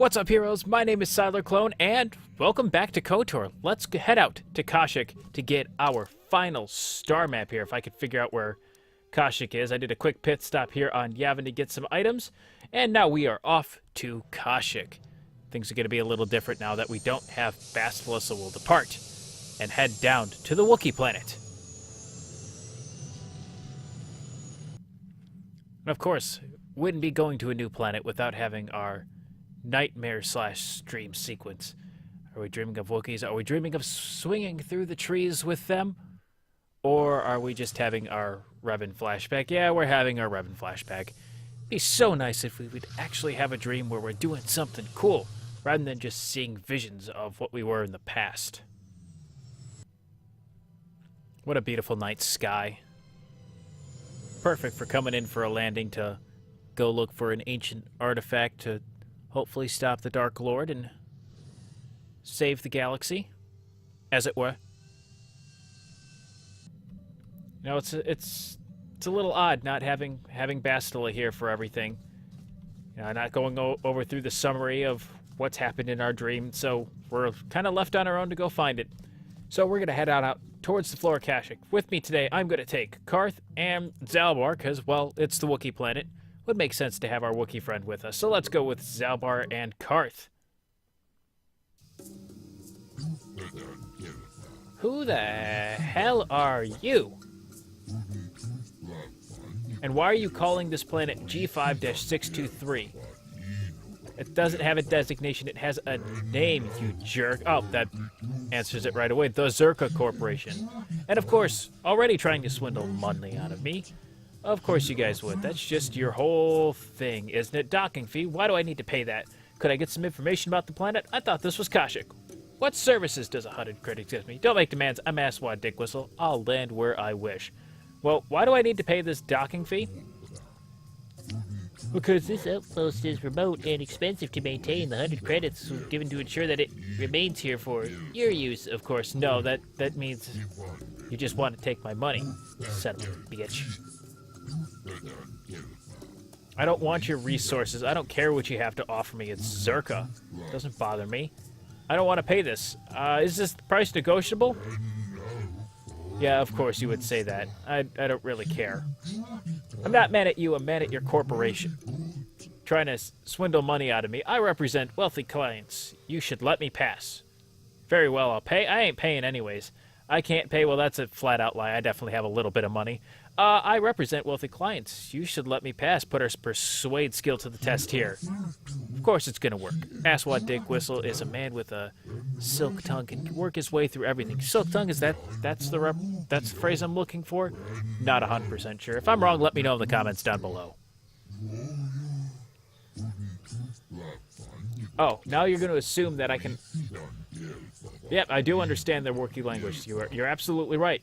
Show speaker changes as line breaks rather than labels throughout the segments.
What's up, heroes? My name is Siler Clone, and welcome back to KOTOR. Let's head out to Kashyyyk to get our final star map here, if I could figure out where Kashyyyk is. I did a quick pit stop here on Yavin to get some items, and now we are off to Kashyyyk. Things are going to be a little different now that we don't have Bastila, so we'll depart and head down to the Wookie planet. And of course, wouldn't be going to a new planet without having our nightmare/stream sequence. Are we dreaming of Wookiees? Are we dreaming of swinging through the trees with them? Or are we just having our Revan flashback? Yeah, we're having our Revan flashback. It'd be so nice if we would actually have a dream where we're doing something cool, rather than just seeing visions of what we were in the past. What a beautiful night sky. Perfect for coming in for a landing to go look for an ancient artifact to hopefully stop the Dark Lord and save the galaxy, as it were. You know, it's a little odd not having Bastila here for everything. You know, not going over through the summary of what's happened in our dream, so we're kind of left on our own to go find it. So we're going to head out towards the floor of Kashyyyk. With me today, I'm going to take Karth and Zaalbar, because, well, it's the Wookie planet. Would make sense to have our Wookie friend with us. So let's go with Zaalbar and Karth. Who the hell are you? And why are you calling this planet G5-623? It doesn't have a designation, it has a name, you jerk. Oh, that answers it right away. The Czerka Corporation. And of course, already trying to swindle money out of me. Of course you guys would. That's just your whole thing, isn't it? Docking fee? Why do I need to pay that? Could I get some information about the planet? I thought this was Kashyyyk. What services does a HUD critic give me? Don't make demands. I'm asswad dick whistle. I'll land where I wish. Well, why do I need to pay this docking fee? Because this outpost is remote and expensive to maintain. The 100 credits were given to ensure that it remains here for your use, of course. No, that means you just want to take my money, son of a bitch. I don't want your resources. I don't care what you have to offer me. It's Czerka. Doesn't bother me. I don't want to pay this. Is this price negotiable? Yeah, of course you would say that. I don't really care. I'm not mad at you. I'm mad at your corporation. Trying to swindle money out of me. I represent wealthy clients. You should let me pass. Very well, I'll pay. I ain't paying anyways. I can't pay. Well, that's a flat-out lie. I definitely have a little bit of money. I represent wealthy clients. You should let me pass. Put our persuade skill to the test here. Of course it's gonna work. Asswad Dick Whistle is a man with a silk tongue and can work his way through everything. Silk tongue, is that's the phrase I'm looking for? Not 100% sure. If I'm wrong, let me know in the comments down below. Oh, now you're gonna assume that I can... Yep, I do understand their Wookiee language. You're absolutely right.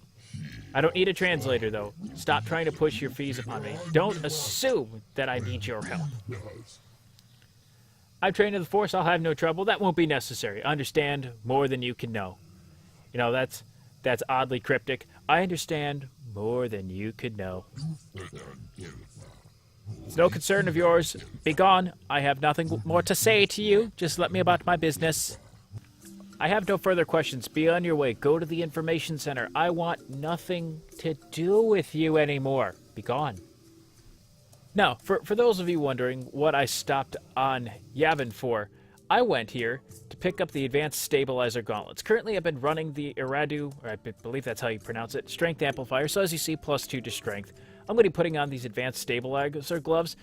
I don't need a translator, though. Stop trying to push your fees upon me. Don't assume that I need your help. I've trained in the Force. I'll have no trouble. That won't be necessary. Understand more than you can know. You know, that's oddly cryptic. I understand more than you could know. It's no concern of yours. Be gone. I have nothing more to say to you. Just let me about my business. I have no further questions. Be on your way. Go to the information center. I want nothing to do with you anymore. Be gone. Now, for those of you wondering what I stopped on Yavin for, I went here to pick up the advanced stabilizer gauntlets. Currently, I've been running the Iradu, or I believe that's how you pronounce it, strength amplifier. So as you see, +2 to strength. I'm going to be putting on these advanced stabilizer gloves.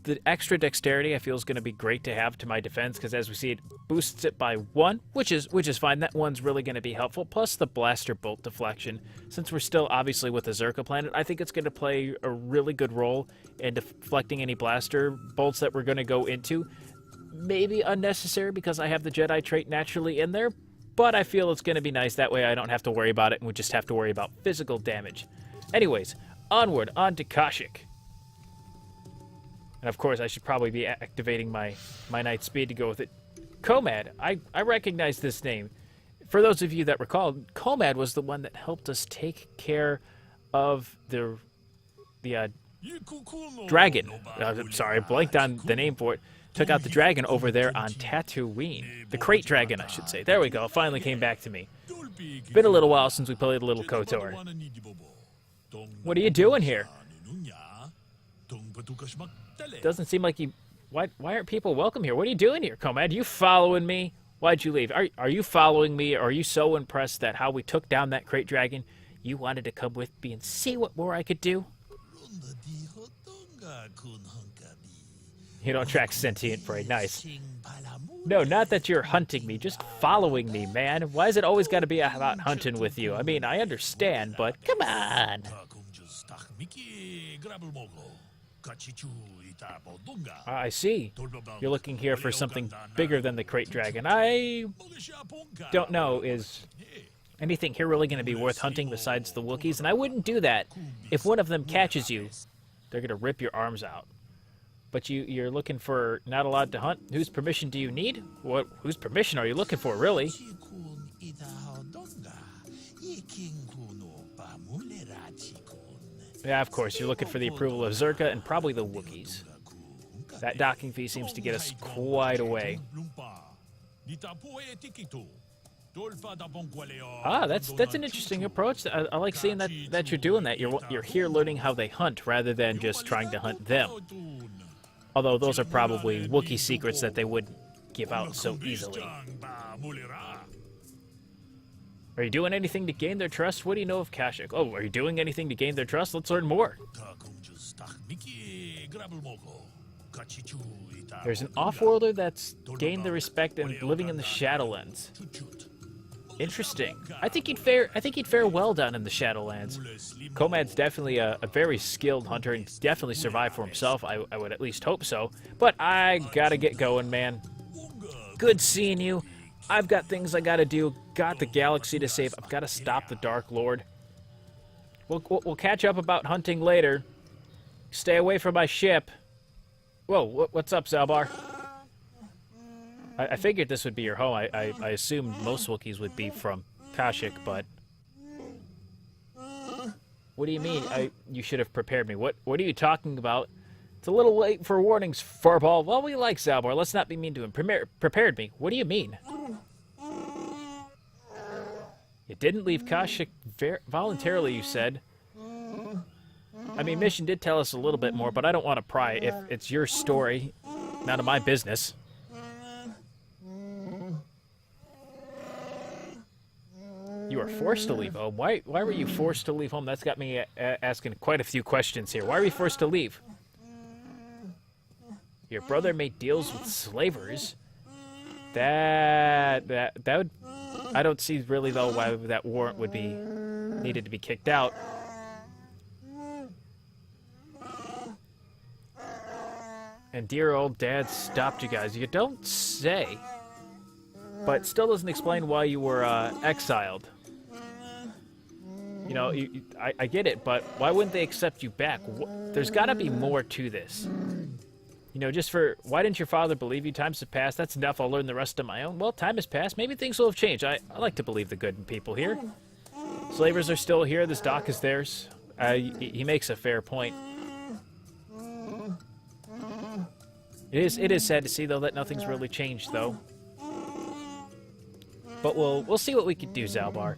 The extra dexterity I feel is going to be great to have to my defense, because as we see, it boosts it by 1, which is fine. That one's really going to be helpful. Plus the blaster bolt deflection. Since we're still obviously with the Czerka planet, I think it's going to play a really good role in deflecting any blaster bolts that we're going to go into. Maybe unnecessary because I have the Jedi trait naturally in there, but I feel it's going to be nice. That way I don't have to worry about it, and we just have to worry about physical damage. Anyways, onward, on to Kashyyyk. And of course, I should probably be activating my night speed to go with it. Comad, I recognize this name. For those of you that recall, Comad was the one that helped us take care of the dragon. Sorry, I blanked on the name for it. took out the dragon over there on Tatooine. The crate dragon, I should say. There we go. It finally came back to me. Been a little while since we played a little KOTOR. What are you doing here? Doesn't seem like you... Why aren't people welcome here? What are you doing here, Comad? You following me? Why'd you leave? Are you following me? Or are you so impressed that how we took down that crate dragon, you wanted to come with me and see what more I could do? You don't track sentient prey. Nice. No, not that you're hunting me, just following me, man. Why is it always got to be about hunting with you? I mean, I understand, but come on. I see. You're looking here for something bigger than the crate dragon. I don't know, is anything here really going to be worth hunting besides the Wookiees? And I wouldn't do that. If one of them catches you, they're going to rip your arms out. But you're looking for not allowed to hunt? Whose permission do you need? Whose permission are you looking for, really? Yeah, of course, you're looking for the approval of Czerka and probably the Wookiees. That docking fee seems to get us quite a way. Ah, that's an interesting approach. I like seeing that you're doing that. You're here learning how they hunt rather than just trying to hunt them. Although those are probably Wookiee secrets that they wouldn't give out so easily. Are you doing anything to gain their trust? What do you know of Kashyyyk? Oh, are you doing anything to gain their trust? Let's learn more. There's an off-worlder that's gained the respect and living in the Shadowlands. Interesting. I think he'd fare well down in the Shadowlands. Comad's definitely a very skilled hunter and definitely survive for himself. I would at least hope so. But I gotta get going, man. Good seeing you. I've got things I gotta do. Got the galaxy to save. I've gotta stop the Dark Lord. We'll catch up about hunting later. Stay away from my ship. Whoa, what's up, Zaalbar? I figured this would be your home. I assumed most Wookiees would be from Kashyyyk, but... What do you mean? You should have prepared me. What are you talking about? It's a little late for warnings, furball. Well, we like Zaalbar. Let's not be mean to him. Prepared me. What do you mean? You didn't leave Kashyyyk voluntarily, you said. I mean, Mission did tell us a little bit more, but I don't want to pry. If it's your story, none of my business. You were forced to leave home. Why were you forced to leave home? That's got me asking quite a few questions here. Why were you forced to leave? Your brother made deals with slavers. That would... I don't see really, though, why that warrant would be needed to be kicked out. And dear old dad stopped you guys. You don't say. But still doesn't explain why you were exiled. You know, I get it, but why wouldn't they accept you back? There's got to be more to this. You know, just for, why didn't your father believe you? Times have passed. That's enough. I'll learn the rest on my own. Well, time has passed. Maybe things will have changed. I like to believe the good in people here. Slavers are still here. This dock is theirs. He makes a fair point. It is sad to see, though, that nothing's really changed, though. But we'll see what we can do, Zaalbar.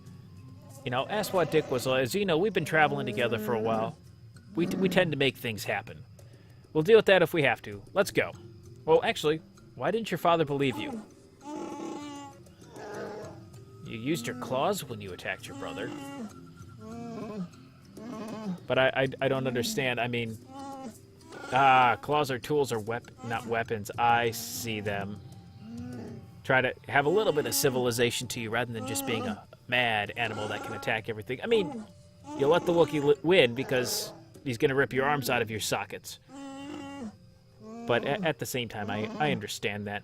You know, ask what Dick was. As you know, we've been traveling together for a while. We tend to make things happen. We'll deal with that if we have to. Let's go. Well, actually, why didn't your father believe you? You used your claws when you attacked your brother. But I don't understand. I mean, claws are tools or not weapons. I see them. Try to have a little bit of civilization to you rather than just being a mad animal that can attack everything. I mean, you'll let the Wookiee win because he's going to rip your arms out of your sockets. But at the same time, I understand that.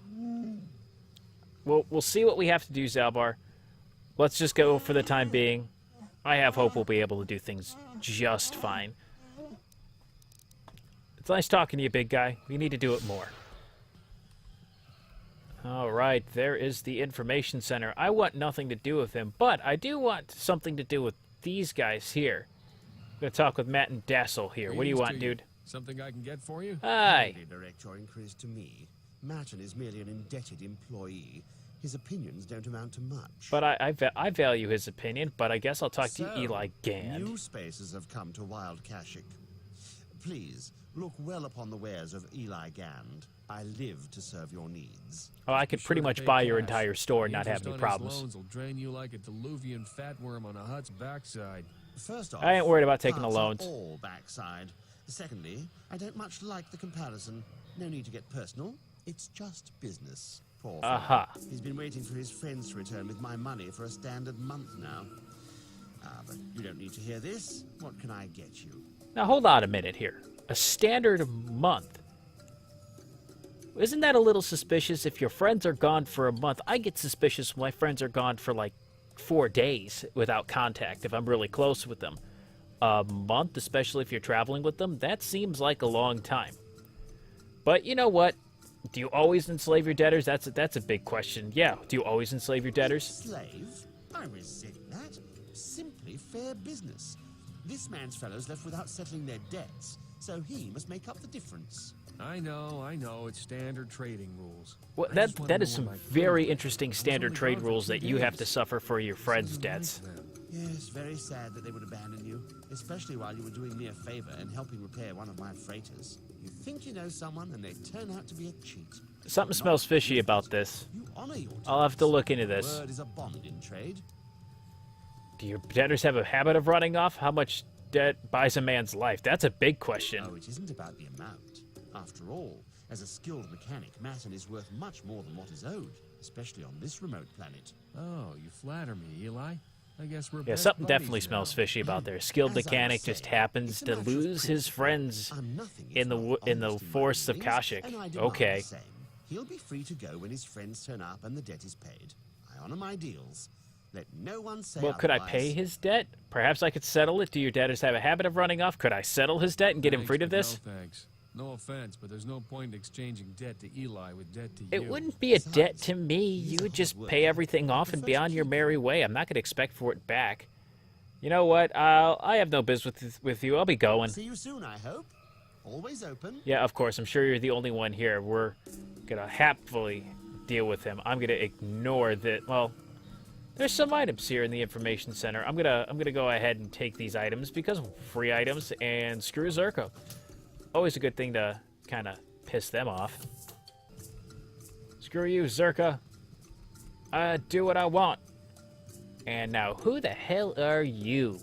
We'll see what we have to do, Zaalbar. Let's just go for the time being. I have hope we'll be able to do things just fine. It's nice talking to you, big guy. We need to do it more. All right, there is the information center. I want nothing to do with him, but I do want something to do with these guys here. I'm going to talk with Matt and Dassel here. What do you want, dude?
Something I can get for you?
Hi.
Direct your inquiries to me.
Matten is merely an indebted employee. His opinions don't amount to much.
But I value his opinion, but I guess I'll talk to Eli Gand.
New spaces have come to Wild Kashyyyk. Please, look well upon the wares of Eli Gand. I live to serve your needs.
Oh, I could pretty much buy your entire store and not have any problems.
Loans will drain you like a diluvian fatworm on a hut's backside.
First off,
I ain't worried about taking the
parts are
loans.
all backside. Secondly, I don't much like the comparison. No need to get personal. It's just business. Poor fellow.
Aha.
He's been waiting for his friends to return with my money for a standard month now. But you don't need to hear this. What can I get you?
Now hold on a minute here. A standard month. Isn't that a little suspicious? If your friends are gone for a month, I get suspicious when my friends are gone for like 4 days without contact if I'm really close with them. A month, especially if you're traveling with them, that seems like a long time. But you know what? Do you always enslave your debtors? That's a big question. Yeah, do you always enslave your debtors?
Slave? I resent that. Simply fair business. This man's fellows left without settling their debts, so he must make up the difference.
I know, it's standard trading rules.
Well, that is some very interesting standard trade rules that you have to suffer for your friends' debts.
Yes, very sad that they would abandon you, especially while you were doing me a favor and helping repair one of my freighters. You think you know someone, and they turn out to be a cheat.
Something smells fishy about this.
You honor your
I'll have to look into this.
Word is a bond in trade.
Do your debtors have a habit of running off? How much debt buys a man's life? That's a big question.
Oh, it isn't about the amount. After all, as a skilled mechanic, Matten is worth much more than what is owed, especially on this remote planet.
Oh, you flatter me, Eli. I guess we're
Yeah,
best
something
buddies
definitely
now.
smells fishy about there. Skilled
As I
mechanic
was
just
saying,
happens
it's a
to
matter of
lose his
principle.
friends
I'm nothing if
in
not
the
honest in my
forests of
dealings,
Kashyyyk.
and I demand
Okay.
the same. He'll be free to go when his friends turn up and the debt is paid. I honor my deals. Let no one say
Well, could I
otherwise.
pay his debt? Perhaps I could settle it. Do your debtors have a habit of running off? Could I settle his debt and get him
Thanks,
freed of
but
this?
No, thanks. No offense, but there's no point in exchanging debt to Eli with debt to you.
It wouldn't be a debt to me. You would just pay everything off and be on your merry way. I'm not going to expect for it back. You know what? I have no business with you. I'll be going.
See you soon, I hope. Always open.
Yeah, of course. I'm sure you're the only one here. We're going to happily deal with him. I'm going to ignore that. Well, there's some items here in the information center. I'm gonna go ahead and take these items because free items and screw Czerka. Always a good thing to kind of piss them off. Screw you, Czerka. I do what I want. And now, who the hell are you?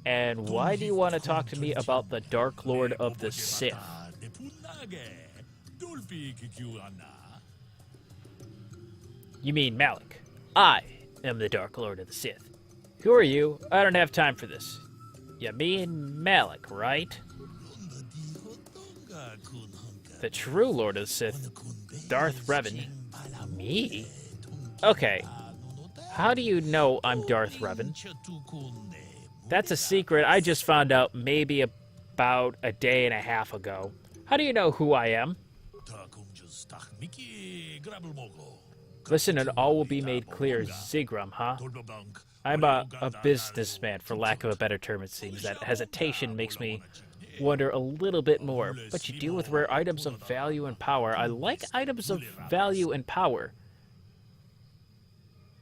And why do you want to talk to me about the Dark Lord of the Sith? You mean Malak. I am the Dark Lord of the Sith. Who are you? I don't have time for this. You mean Malak, right? The true Lord of the Sith, Darth Revan. Me? Okay. How do you know I'm Darth Revan? That's a secret I just found out maybe about a day and a half ago. How do you know who I am? Listen and all will be made clear, Zigram, huh? I'm a businessman, for lack of a better term, it seems. That hesitation makes me wonder a little bit more. But you deal with rare items of value and power. I like items of value and power.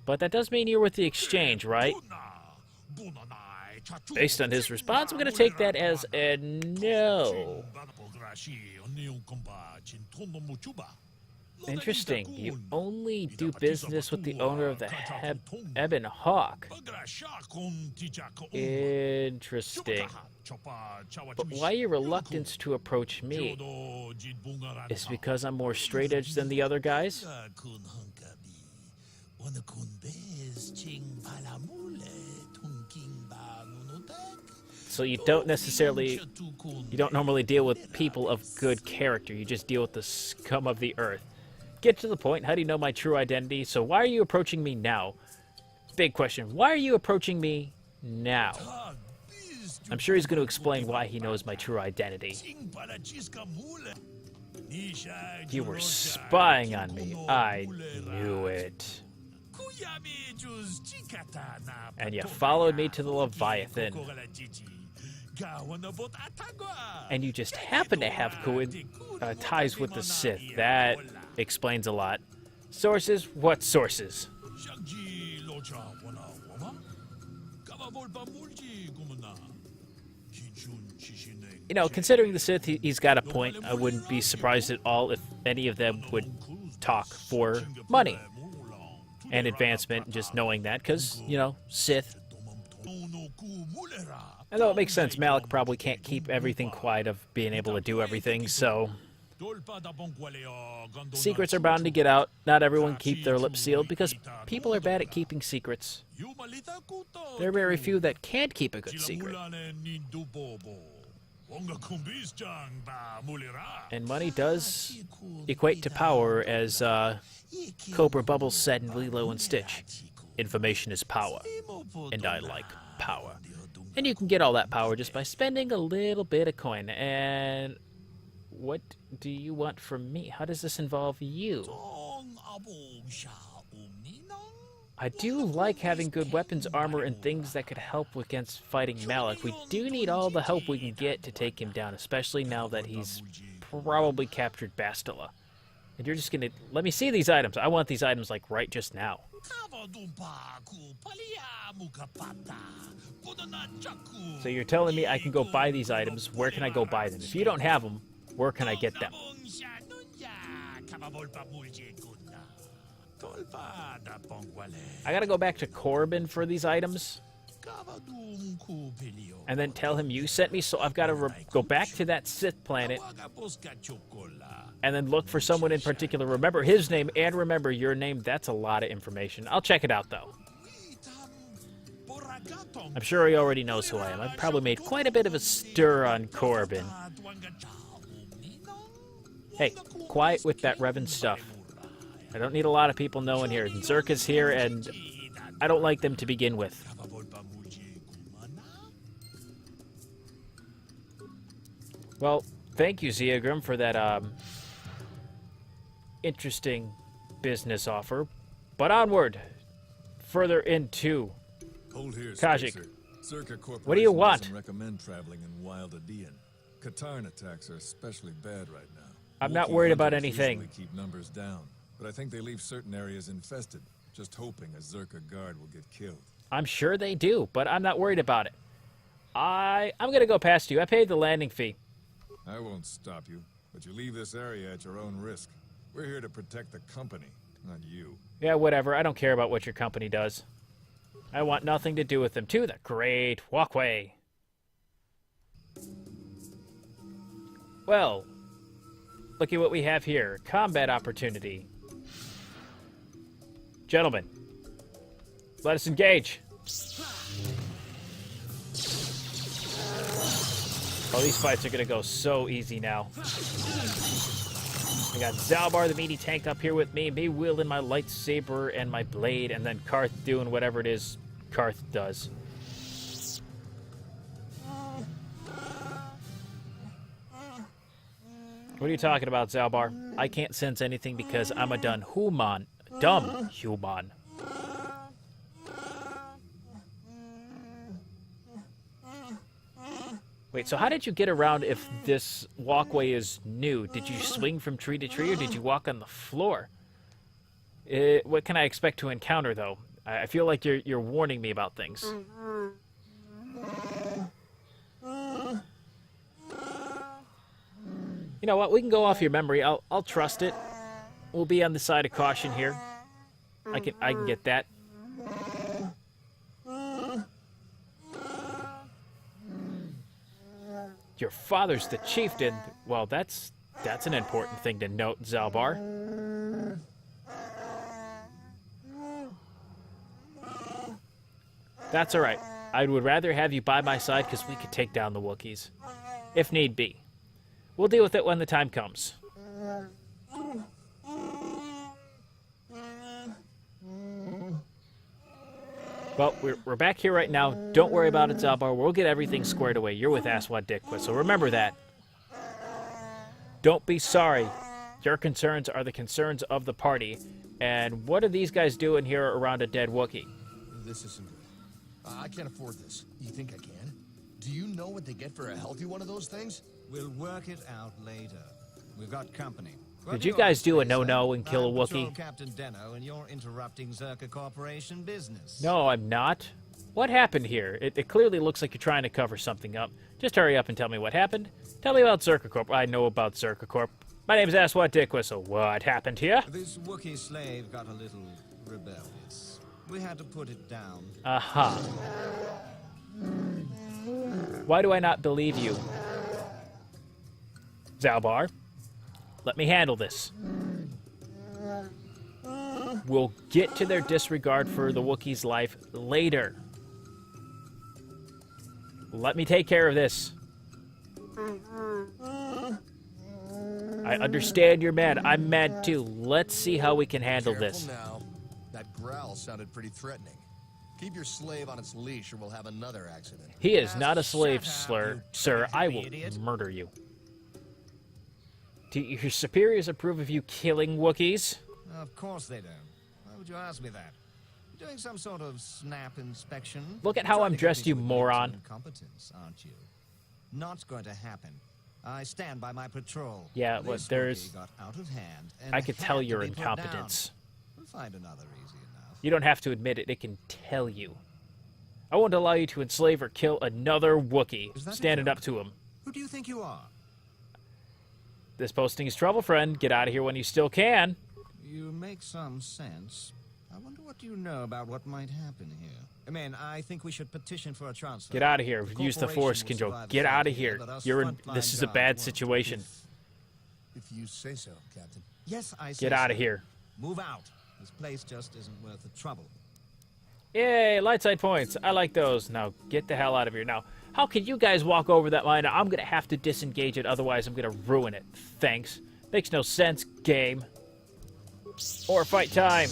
But that does mean you're with the exchange, right? Based on his response, I'm going to take that as a no. Interesting. You only do business with the owner of the Ebon Hawk. Interesting. But why your reluctance to approach me? Is it because I'm more straight-edged than the other guys? So you don't normally deal with people of good character. You just deal with the scum of the earth. Get to the point. How do you know my true identity? So why are you approaching me now? Big question. Why are you approaching me now? I'm sure he's going to explain why he knows my true identity. You were spying on me. I knew it. And you followed me to the Leviathan. And you just happen to have ties with the Sith. That explains a lot. Sources? What sources? You know, considering the Sith, he's got a point. I wouldn't be surprised at all if any of them would talk for money and advancement, just knowing that, because, you know, Sith. Although it makes sense, Malak probably can't keep everything quiet of being able to do everything, so secrets are bound to get out. Not everyone keep their lips sealed, because people are bad at keeping secrets. There are very few that can't keep a good secret. And money does equate to power, as Cobra Bubbles said in Lilo and Stitch. Information is power, and I like power. And you can get all that power just by spending a little bit of coin. And what do you want from me? How does this involve you? I do like having good weapons, armor, and things that could help against fighting Malak. We do need all the help we can get to take him down, especially now that he's probably captured Bastila. And you're just gonna let me see these items. I want these items like right just now. So you're telling me I can go buy these items. Where can I go buy them? If you don't have them, where can I get them? I gotta go back to Corbin for these items. And then tell him you sent me, so I've got to go back to that Sith planet and then look for someone in particular. Remember his name and remember your name. That's a lot of information. I'll check it out, though. I'm sure he already knows who I am. I've probably made quite a bit of a stir on Corbin. Hey, quiet with that Revan stuff. I don't need a lot of people knowing here. Czerka's here, and I don't like them to begin with. Well, thank you, Zeogrim, for that interesting business offer. But onward, further into Kashyyyk.
Czerka Corporation
What do you want?
doesn't recommend traveling in Wild Adean. Katarn attacks are especially bad right now.
I'm not
Wookie
worried about
hunters
anything.
usually keep numbers down, but I think they leave certain areas infested, just hoping a Czerka guard will get killed.
I'm sure they do, but I'm not worried about it. I'm going to go past you. I paid the landing fee.
I won't stop you, but you leave this area at your own risk. We're here to protect the company, not you.
Yeah, whatever. I don't care about what your company does. I want nothing to do with them. To the Great Walkway. Well, look at what we have here. Combat opportunity. Gentlemen, let us engage. Oh, these fights are going to go so easy now. I got Zaalbar, the meaty tank, up here with me wielding my lightsaber and my blade, and then Karth doing whatever it is Karth does. What are you talking about, Zaalbar? I can't sense anything because I'm a dumb human. Wait, so how did you get around if this walkway is new? Did you swing from tree to tree, or did you walk on the floor? What can I expect to encounter, though? I feel like you're warning me about things. You know what? We can go off your memory. I'll trust it. We'll be on the side of caution here. I can get that. Your father's the chieftain. Well, that's an important thing to note, Zaalbar. That's all right. I would rather have you by my side because we could take down the Wookiees, if need be. We'll deal with it when the time comes. Well, we're back here right now. Don't worry about it, Zaalbar. We'll get everything squared away. You're with Aswad Dikwa, so remember that. Don't be sorry. Your concerns are the concerns of the party. And what are these guys doing here around a dead Wookiee?
This isn't good. I can't afford this. You think I can?
Do you know what they get for a healthy one of those things?
We'll work it out later. We've got company.
Did you guys do a no-no and kill a Wookiee?
I'm Captain Deno, and you're interrupting Czerka Corporation business.
No, I'm not. What happened here? It clearly looks like you're trying to cover something up. Just hurry up and tell me what happened. Tell me about Czerka Corp. I know about Czerka Corp. My name's Asswat Dick Whistle. What happened here?
This Wookiee slave got a little rebellious. We had to put it down.
Aha. Why do I not believe you? Zaalbar, let me handle this. We'll get to their disregard for the Wookiee's life later. Let me take care of this. I understand you're mad. I'm mad too. Let's see how we can handle this.
Now. That growl sounded pretty threatening. Keep your slave on its leash or we'll have another accident.
He is not a slave,
Shut up, you
sir. I will
idiot.
murder you. Do your superiors approve of you killing Wookiees?
Of course they don't. Why would you ask me that? You're doing some sort of snap inspection?
Look at how
Trying
I'm
to get
dressed,
me
you
to admit
moron.
some incompetence, aren't you? Not going to happen. I stand by my patrol.
Yeah, what,
This
there's-
Wookiee got out of hand and
I could
had
tell
to
your
be put
incompetence.
down. We'll find another easy enough.
You don't have to admit it. It can tell you. I won't allow you to enslave or kill another Wookiee.
Is that a
Standing
joke?
up to him.
Who do you think you are?
This posting is trouble, friend. Get out of here when you still can.
You make some sense. I wonder what you know about what might happen here. I mean, I think we should petition for a transfer.
Get out of here.
The
Use the
corporation
force
will
control.
survive the
Get out of
failure,
here.
but us
You're in.
frontline
This is a
guards
bad
won't.
situation.
If you say so, Captain.
Yes, I say
Get out of
so.
here.
Move out. This place just isn't worth the trouble.
Yay, light side points. I like those. Now, get the hell out of here. Now, how can you guys walk over that line? I'm going to have to disengage it, otherwise I'm going to ruin it. Thanks. Makes no sense, game. Or fight time.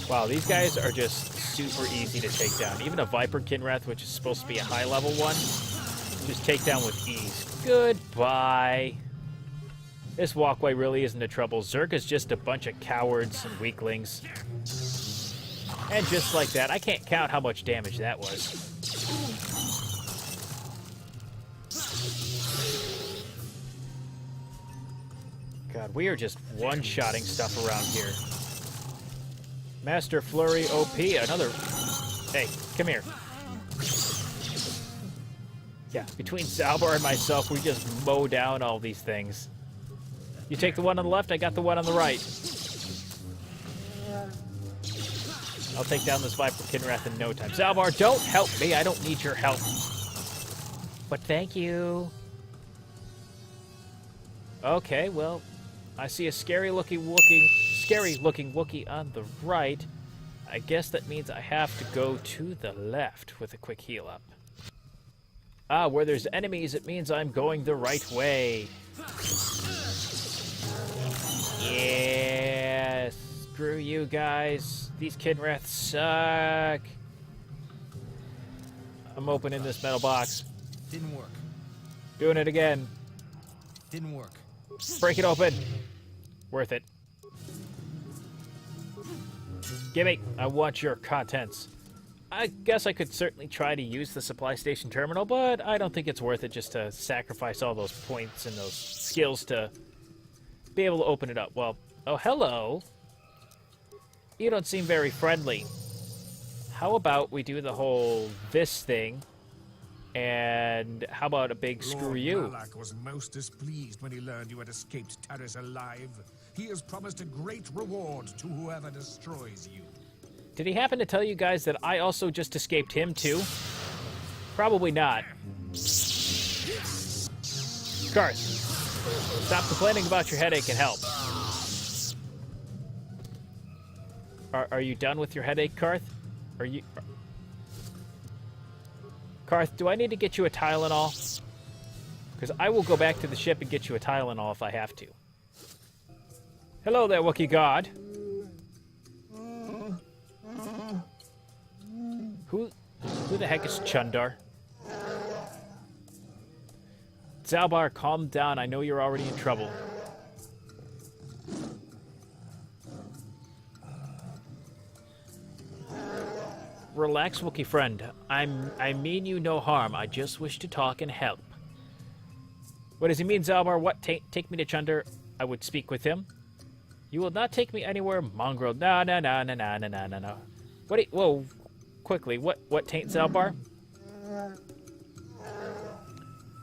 Wow, these guys are just super easy to take down. Even a Viper Kinrath, which is supposed to be a high-level one, just take down with ease. Goodbye. This walkway really isn't a trouble. Czerka's just a bunch of cowards and weaklings. And just like that, I can't count how much damage that was. God, we are just one-shotting stuff around here. Master Flurry OP, another... Hey, come here. Yeah, between Zaalbar and myself, we just mow down all these things. You take the one on the left, I got the one on the right. I'll take down this Viper Kinrath in no time. Zaalbar, don't help me. I don't need your help. But thank you. Okay, well, I see a scary-looking Wookiee on the right. I guess that means I have to go to the left with a quick heal up. Ah, where there's enemies, it means I'm going the right way. Yeah, screw you guys. These Kinraths suck. I'm opening this metal box.
Didn't work.
Doing it again.
Didn't work.
Break it open. Worth it. Gimme. I want your contents. I guess I could certainly try to use the supply station terminal, but I don't think it's worth it just to sacrifice all those points and those skills to be able to open it up. Well, oh, hello. You don't seem very friendly. How about we do the whole this thing, and how about a big screw
Lord
you?
Malak was most displeased when he learned you had escaped Taris alive. He has promised a great reward to whoever destroys you.
Did he happen to tell you guys that I also just escaped him too? Probably not. Garth, stop complaining about your headache and help. Are you done with your headache, Karth? Are you... Karth, do I need to get you a Tylenol? Because I will go back to the ship and get you a Tylenol if I have to. Hello there, Wookiee God. Who the heck is Chuundar? Zaalbar, calm down. I know you're already in trouble. Relax, Wookie friend. I mean you no harm. I just wish to talk and help. What does he mean, Zaalbar? What? Take me to Chuundar? I would speak with him. You will not take me anywhere, mongrel. No. Whoa. Quickly. What taint, Zaalbar?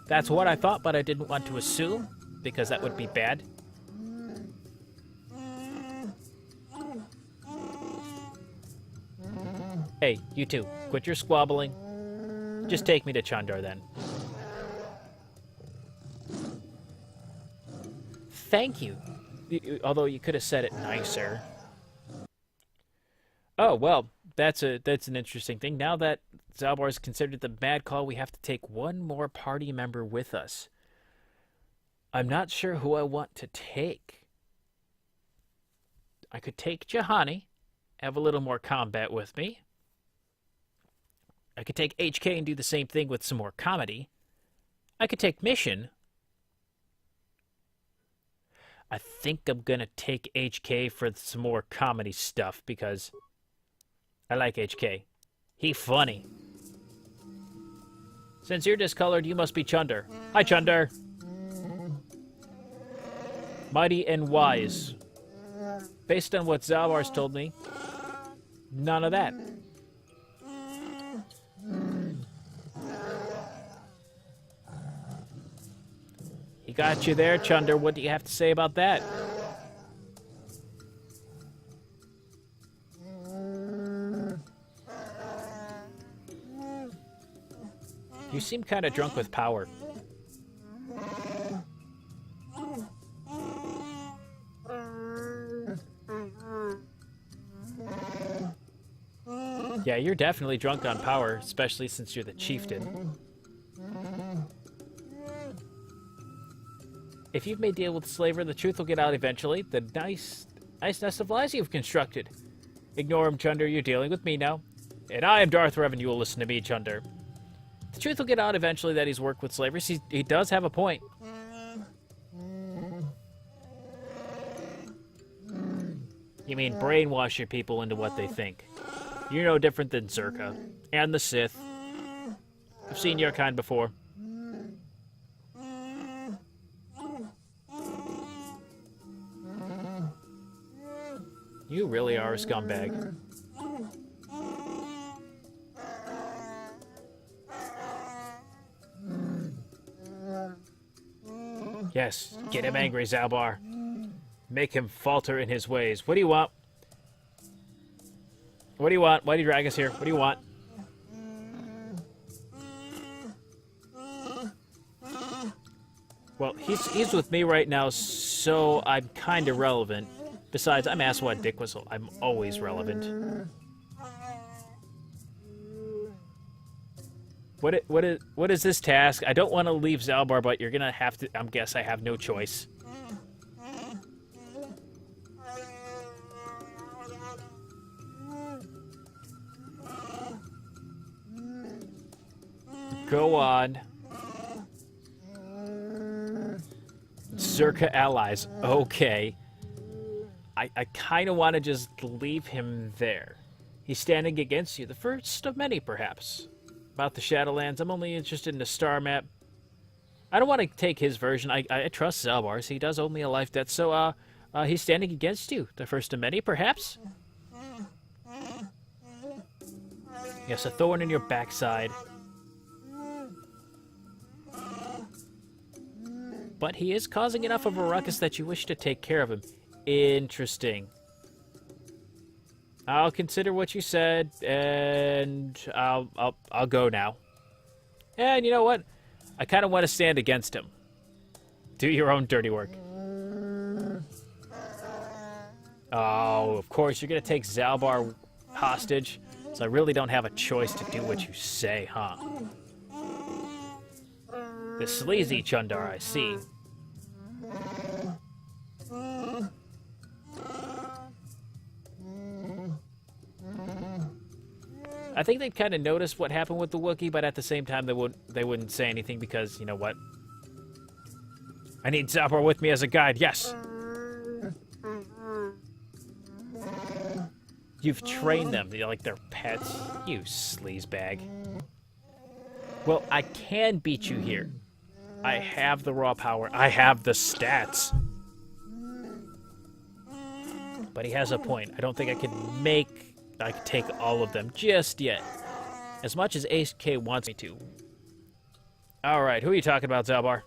That's what I thought, but I didn't want to assume, because that would be bad. Hey, you two, quit your squabbling. Just take me to Chuundar, then. Thank you. Although you could have said it nicer. Oh, well, that's an interesting thing. Now that Zaalbar is considered the bad call, we have to take one more party member with us. I'm not sure who I want to take. I could take Juhani, have a little more combat with me. I could take HK and do the same thing with some more comedy. I could take Mission. I think I'm gonna take HK for some more comedy stuff because I like HK. He funny. Since you're discolored, you must be Chuundar. Hi, Chuundar. Mighty and wise. Based on what Zaalbar's told me, none of that. He got you there, Chuundar. What do you have to say about that? You seem kind of drunk with power. Yeah, you're definitely drunk on power, especially since you're the Chieftain. If you've made deal with the slaver, the truth will get out eventually. The nice nest of lies you've constructed. Ignore him, Chuundar. You're dealing with me now. And I am Darth Revan. You will listen to me, Chuundar. The truth will get out eventually that he's worked with slavers. He does have a point. You mean brainwash your people into what they think. You're no different than Czerka. And the Sith. I've seen your kind before. You really are a scumbag. Yes, get him angry, Zaalbar. Make him falter in his ways. What do you want? What do you want? Why do you drag us here? What do you want? Well, he's with me right now, so I'm kind of relevant. Besides, I'm Asswad Dick Whistle. I'm always relevant. What is this task? I don't want to leave Zaalbar, but you're gonna have to. I guess I have no choice. Go on. Czerka allies. Okay. I kind of want to just leave him there. He's standing against you, the first of many, perhaps. About the Shadowlands, I'm only interested in the star map. I don't want to take his version. I trust Zaalbar's. He does owe me a life debt, so he's standing against you, the first of many, perhaps. Yes, a thorn in your backside. But he is causing enough of a ruckus that you wish to take care of him. Interesting. I'll consider what you said, and I'll go now. And you know what? I kind of want to stand against him. Do your own dirty work. Oh, of course, you're going to take Zaalbar hostage, so I really don't have a choice to do what you say, huh? The sleazy Chuundar, I see. I think they'd kind of notice what happened with the Wookiee, but at the same time, they wouldn't say anything because, you know what? I need Zaalbar with me as a guide, yes! You've trained them. They're like they're pets. You sleazebag. Well, I can beat you here. I have the raw power. I have the stats. But he has a point. I don't think I can take all of them just yet. As much as AK wants me to. Alright, who are you talking about, Zaalbar?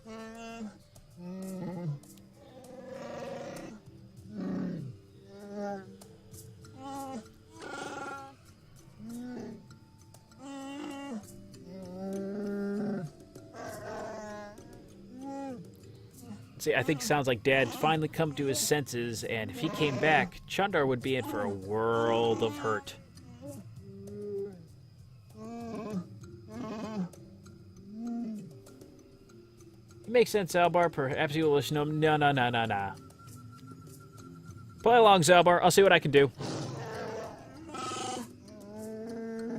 See, I think it sounds like Dad's finally come to his senses, and if he came back, Chuundar would be in for a world of hurt. It makes sense, Zaalbar. Perhaps you will listen to him. No. Play along, Zaalbar. I'll see what I can do.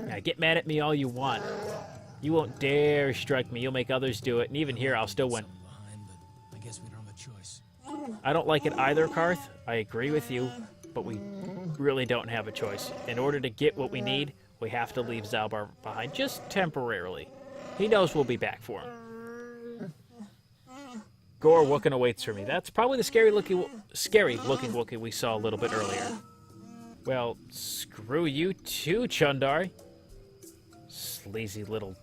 Yeah, get mad at me all you want. You won't dare strike me. You'll make others do it, and even here, I'll still win.
I guess we don't have a choice.
I don't like it either, Karth. I agree with you, but we really don't have a choice. In order to get what we need, we have to leave Zaalbar behind, just temporarily. He knows we'll be back for him. Gore Wookin awaits for me. That's probably the scary-looking Wookie we saw a little bit earlier. Well, screw you too, Chuundar. Sleazy little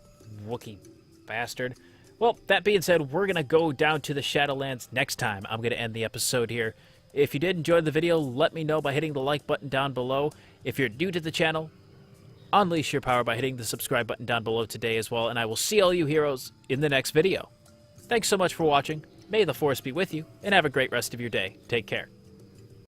Wookie bastard. Well, that being said, we're going to go down to the Shadowlands next time. I'm going to end the episode here. If you did enjoy the video, let me know by hitting the like button down below. If you're new to the channel, unleash your power by hitting the subscribe button down below today as well, and I will see all you heroes in the next video. Thanks so much for watching. May the Force be with you, and have a great rest of your day. Take care.